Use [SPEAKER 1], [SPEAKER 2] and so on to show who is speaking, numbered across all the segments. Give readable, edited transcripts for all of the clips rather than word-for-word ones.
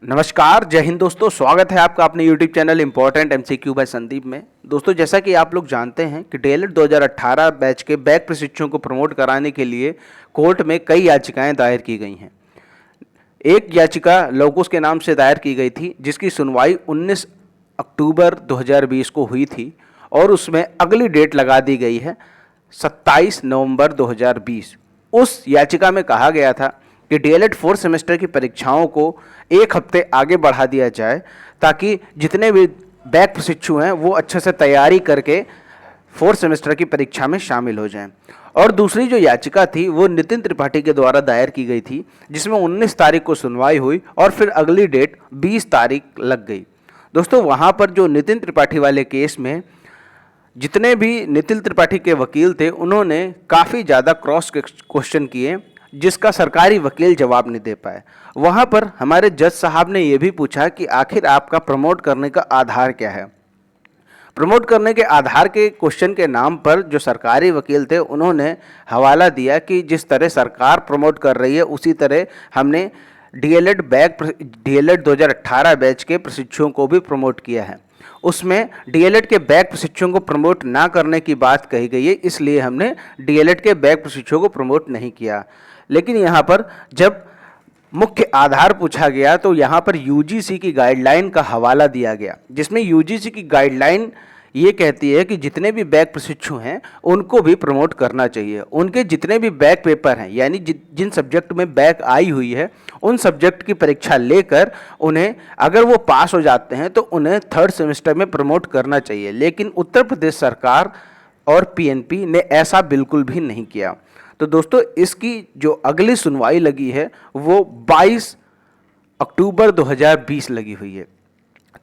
[SPEAKER 1] नमस्कार, जय हिंद दोस्तों। स्वागत है आपका अपने YouTube channel important MCQ by Sandeep में। दोस्तों, जैसा कि आप लोग जानते हैं कि डीएलएड 2018 बैच के बैक प्रशिक्षुओं को प्रमोट कराने के लिए कोर्ट में कई याचिकाएं दायर की गई हैं। एक याचिका लोगोस के नाम से दायर की गई थी, जिसकी सुनवाई 19 अक्टूबर 2020 को हुई थी और उसमें अगली डेट लगा दी गई है 27 नवंबर 2020। उस याचिका में कहा गया था कि डीएलएड 4 सेमेस्टर की परीक्षाओं को एक हफ्ते आगे बढ़ा दिया जाए, ताकि जितने भी बैक प्रशिक्षु हैं वो अच्छे से तैयारी करके 4 सेमेस्टर की परीक्षा में शामिल हो जाएं। और दूसरी जो याचिका थी वो नितिन त्रिपाठी के द्वारा दायर की गई थी, जिसमें 19 तारीख को सुनवाई हुई और फिर अगली डेट 20 तारीख लग गई। दोस्तों, वहाँ पर जो नितिन त्रिपाठी वाले केस में जितने भी नितिन त्रिपाठी के वकील थे, उन्होंने काफ़ी ज़्यादा क्रॉस क्वेश्चन किए, जिसका सरकारी वकील जवाब नहीं दे पाए। वहाँ पर हमारे जज साहब ने ये भी पूछा कि आखिर आपका प्रमोट करने का आधार क्या है। प्रमोट करने के आधार के क्वेश्चन के नाम पर जो सरकारी वकील थे, उन्होंने हवाला दिया कि जिस तरह सरकार प्रमोट कर रही है उसी तरह हमने डीएलएड 2018 बैच के प्रशिक्षुओं को भी प्रमोट किया है। उसमें डीएलएड के बैक प्रशिक्षुओं को प्रमोट ना करने की बात कही गई है, इसलिए हमने डीएलएड के बैक प्रशिक्षुओं को प्रमोट नहीं किया। लेकिन यहाँ पर जब मुख्य आधार पूछा गया तो यहाँ पर यूजीसी की गाइडलाइन का हवाला दिया गया, जिसमें यूजीसी की गाइडलाइन ये कहती है कि जितने भी बैक प्रशिक्षु हैं उनको भी प्रमोट करना चाहिए। उनके जितने भी बैक पेपर हैं, यानी जिन सब्जेक्ट में बैक आई हुई है, उन सब्जेक्ट की परीक्षा लेकर उन्हें अगर वो पास हो जाते हैं तो उन्हें 3rd सेमेस्टर में प्रमोट करना चाहिए। लेकिन उत्तर प्रदेश सरकार और पीएनपी ने ऐसा बिल्कुल भी नहीं किया। तो दोस्तों, इसकी जो अगली सुनवाई लगी है वो 22 अक्टूबर 2020 लगी हुई है।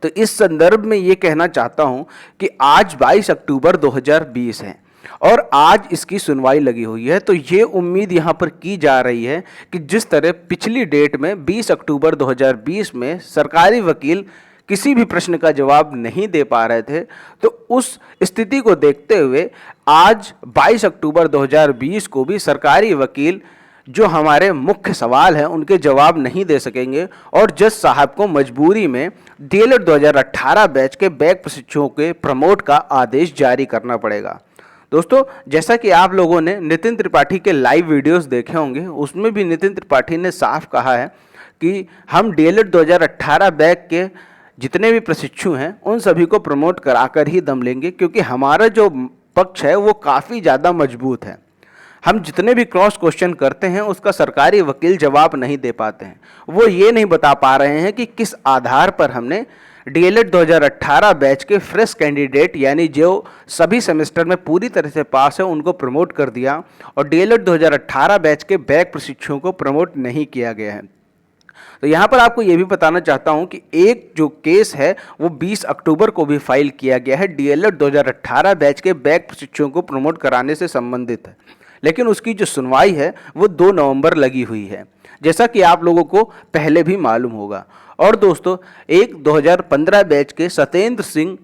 [SPEAKER 1] तो इस संदर्भ में ये कहना चाहता हूं कि आज 22 अक्टूबर 2020 है और आज इसकी सुनवाई लगी हुई है। तो ये उम्मीद यहाँ पर की जा रही है कि जिस तरह पिछली डेट में 20 अक्टूबर 2020 में सरकारी वकील किसी भी प्रश्न का जवाब नहीं दे पा रहे थे, तो उस स्थिति को देखते हुए आज 22 अक्टूबर 2020 को भी सरकारी वकील जो हमारे मुख्य सवाल हैं उनके जवाब नहीं दे सकेंगे और जज साहब को मजबूरी में डीएलएड 2018 बैच के बैक प्रशिक्षुओं के प्रमोट का आदेश जारी करना पड़ेगा। दोस्तों, जैसा कि आप लोगों ने नितिन त्रिपाठी के लाइव वीडियोस देखे होंगे, उसमें भी नितिन त्रिपाठी ने साफ कहा है कि हम डीएलएड 2018 बैच के जितने भी प्रशिक्षु हैं उन सभी को प्रमोट कराकर ही दम लेंगे, क्योंकि हमारा जो पक्ष है वो काफ़ी ज़्यादा मजबूत है। हम जितने भी क्रॉस क्वेश्चन करते हैं उसका सरकारी वकील जवाब नहीं दे पाते हैं। वो ये नहीं बता पा रहे हैं कि किस आधार पर हमने डीएलएड 2018 बैच के फ्रेश कैंडिडेट, यानी जो सभी सेमेस्टर में पूरी तरह से पास है, उनको प्रमोट कर दिया और डीएलएड 2018 बैच के बैक प्रशिक्षुओं को प्रमोट नहीं किया गया है। तो यहाँ पर आपको ये भी बताना चाहता हूँ कि एक जो केस है वो 20 अक्टूबर को भी फाइल किया गया है, डीएलएड 2018 बैच के बैक प्रशिक्षुओं को प्रमोट कराने से संबंधित है, लेकिन उसकी जो सुनवाई है वो 2 नवंबर लगी हुई है, जैसा कि आप लोगों को पहले भी मालूम होगा। और दोस्तों, एक 2015 बैच के सत्येंद्र सिंह,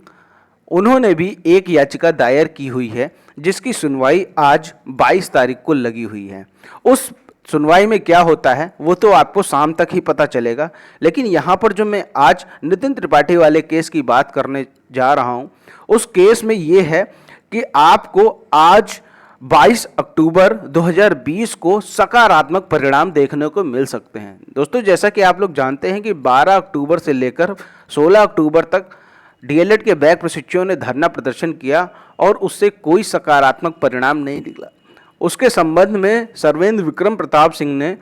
[SPEAKER 1] उन्होंने भी एक याचिका दायर की हुई है, जिसकी सुनवाई आज 22 तारीख को लगी हुई है। उस सुनवाई में क्या होता है वो तो आपको शाम तक ही पता चलेगा, लेकिन यहाँ पर जो मैं आज नितिन त्रिपाठी वाले केस की बात करने जा रहा हूँ, उस केस में ये है कि आपको आज 22 अक्टूबर 2020 को सकारात्मक परिणाम देखने को मिल सकते हैं। दोस्तों, जैसा कि आप लोग जानते हैं कि 12 अक्टूबर से लेकर 16 अक्टूबर तक डीएलएड के बैक प्रशिक्षुओं ने धरना प्रदर्शन किया और उससे कोई सकारात्मक परिणाम नहीं निकला। उसके संबंध में सर्वेंद्र विक्रम प्रताप सिंह ने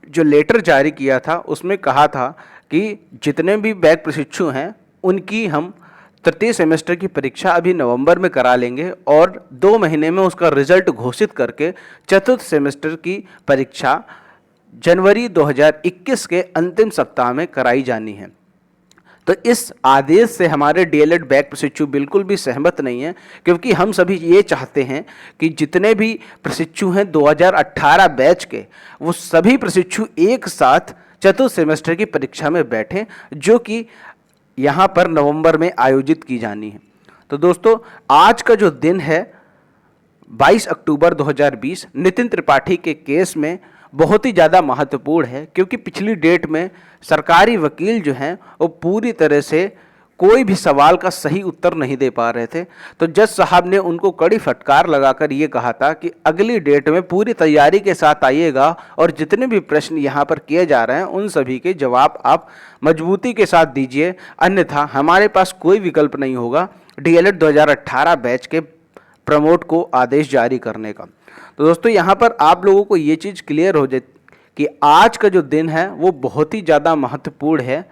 [SPEAKER 1] जो लेटर जारी किया था उसमें कहा था कि जितने भी बैक प्रशिक्षु हैं उनकी हम 3य सेमेस्टर की परीक्षा अभी नवंबर में करा लेंगे और 2 महीने में उसका रिजल्ट घोषित करके 4th सेमेस्टर की परीक्षा जनवरी 2021 के अंतिम सप्ताह में कराई जानी है। तो इस आदेश से हमारे डीएलएड बैक प्रशिक्षु बिल्कुल भी सहमत नहीं है, क्योंकि हम सभी ये चाहते हैं कि जितने भी प्रशिक्षु हैं 2018 बैच के, वो सभी प्रशिक्षु एक साथ 4th सेमेस्टर की परीक्षा में बैठें, जो कि यहाँ पर नवंबर में आयोजित की जानी है। तो दोस्तों, आज का जो दिन है 22 अक्टूबर 2020, नितिन त्रिपाठी के केस में बहुत ही ज़्यादा महत्वपूर्ण है, क्योंकि पिछली डेट में सरकारी वकील जो हैं वो पूरी तरह से कोई भी सवाल का सही उत्तर नहीं दे पा रहे थे। तो जज साहब ने उनको कड़ी फटकार लगाकर ये कहा था कि अगली डेट में पूरी तैयारी के साथ आइएगा और जितने भी प्रश्न यहाँ पर किए जा रहे हैं उन सभी के जवाब आप मजबूती के साथ दीजिए, अन्यथा हमारे पास कोई विकल्प नहीं होगा डीएलएड 2018 बैच के प्रमोट को आदेश जारी करने का। तो दोस्तों यहाँ पर आप लोगों को ये चीज़ क्लियर हो जाए कि आज का जो दिन है वो बहुत ही ज़्यादा महत्वपूर्ण है।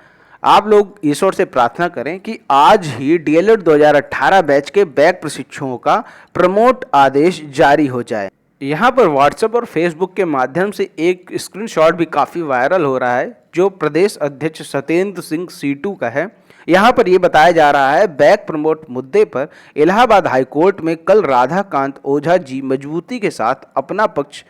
[SPEAKER 1] आप लोग ईश्वर से प्रार्थना करें कि आज ही डीएलएड 2018 बैच के बैक प्रशिक्षुओं का प्रमोट आदेश जारी हो जाए। यहाँ पर व्हाट्सएप और फेसबुक के माध्यम से एक स्क्रीनशॉट भी काफ़ी वायरल हो रहा है, जो प्रदेश अध्यक्ष सत्येंद्र सिंह सीटू का है। यहाँ पर ये बताया जा रहा है, बैक प्रमोट मुद्दे पर इलाहाबाद हाईकोर्ट में कल राधाकांत ओझा जी मजबूती के साथ अपना पक्ष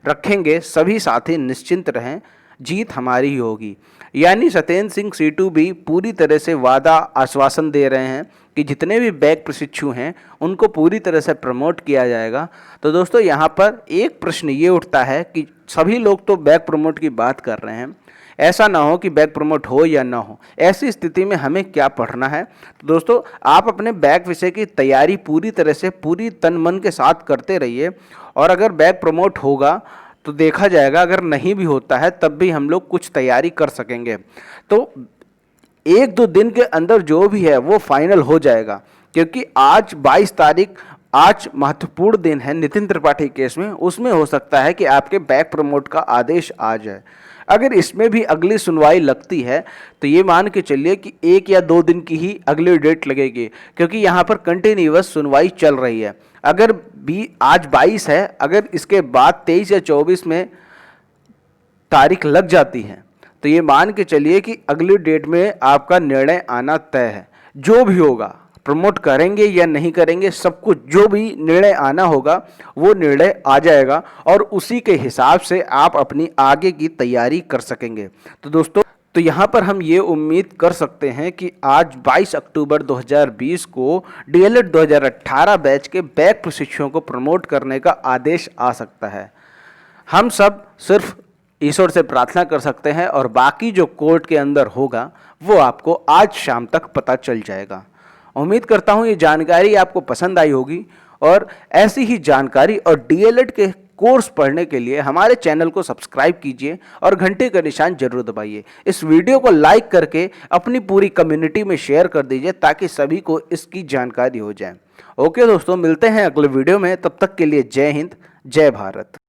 [SPEAKER 1] रखेंगे, सभी साथी निश्चिंत रहें, जीत हमारी ही होगी। यानी सत्येंद्र सिंह सीटू भी पूरी तरह से वादा आश्वासन दे रहे हैं कि जितने भी बैक प्रशिक्षु हैं उनको पूरी तरह से प्रमोट किया जाएगा। तो दोस्तों यहाँ पर एक प्रश्न ये उठता है कि सभी लोग तो बैक प्रमोट की बात कर रहे हैं, ऐसा ना हो कि बैक प्रमोट हो या ना हो, ऐसी स्थिति में हमें क्या पढ़ना है। तो दोस्तों आप अपने बैक विषय की तैयारी पूरी तरह से पूरी तन मन के साथ करते रहिए, और अगर बैक प्रमोट होगा तो देखा जाएगा, अगर नहीं भी होता है तब भी हम लोग कुछ तैयारी कर सकेंगे। तो 1-2 दिन के अंदर जो भी है वो फाइनल हो जाएगा, क्योंकि आज 22 तारीख, आज महत्वपूर्ण दिन है नितिन त्रिपाठी केस में, उसमें हो सकता है कि आपके बैक प्रमोट का आदेश आ जाए। अगर इसमें भी अगली सुनवाई लगती है तो ये मान के चलिए कि 1 या 2 दिन की ही अगली डेट लगेगी, क्योंकि यहाँ पर कंटिन्यूअस सुनवाई चल रही है। अगर भी आज 22 है, अगर इसके बाद 23 या 24 में तारीख लग जाती है तो ये मान के चलिए कि अगली डेट में आपका निर्णय आना तय है। जो भी होगा, प्रमोट करेंगे या नहीं करेंगे, सब कुछ जो भी निर्णय आना होगा वो निर्णय आ जाएगा, और उसी के हिसाब से आप अपनी आगे की तैयारी कर सकेंगे। तो दोस्तों तो यहाँ पर हम ये उम्मीद कर सकते हैं कि आज 22 अक्टूबर 2020 को डीएलएड 2018 बैच के बैक प्रशिक्षुओं को प्रमोट करने का आदेश आ सकता है। हम सब सिर्फ ईश्वर से प्रार्थना कर सकते हैं, और बाकी जो कोर्ट के अंदर होगा वो आपको आज शाम तक पता चल जाएगा। उम्मीद करता हूँ ये जानकारी आपको पसंद आई होगी, और ऐसी ही जानकारी और डीएलएड के कोर्स पढ़ने के लिए हमारे चैनल को सब्सक्राइब कीजिए और घंटे का निशान जरूर दबाइए। इस वीडियो को लाइक करके अपनी पूरी कम्युनिटी में शेयर कर दीजिए ताकि सभी को इसकी जानकारी हो जाए। ओके दोस्तों, मिलते हैं अगले वीडियो में, तब तक के लिए जय हिंद, जय भारत।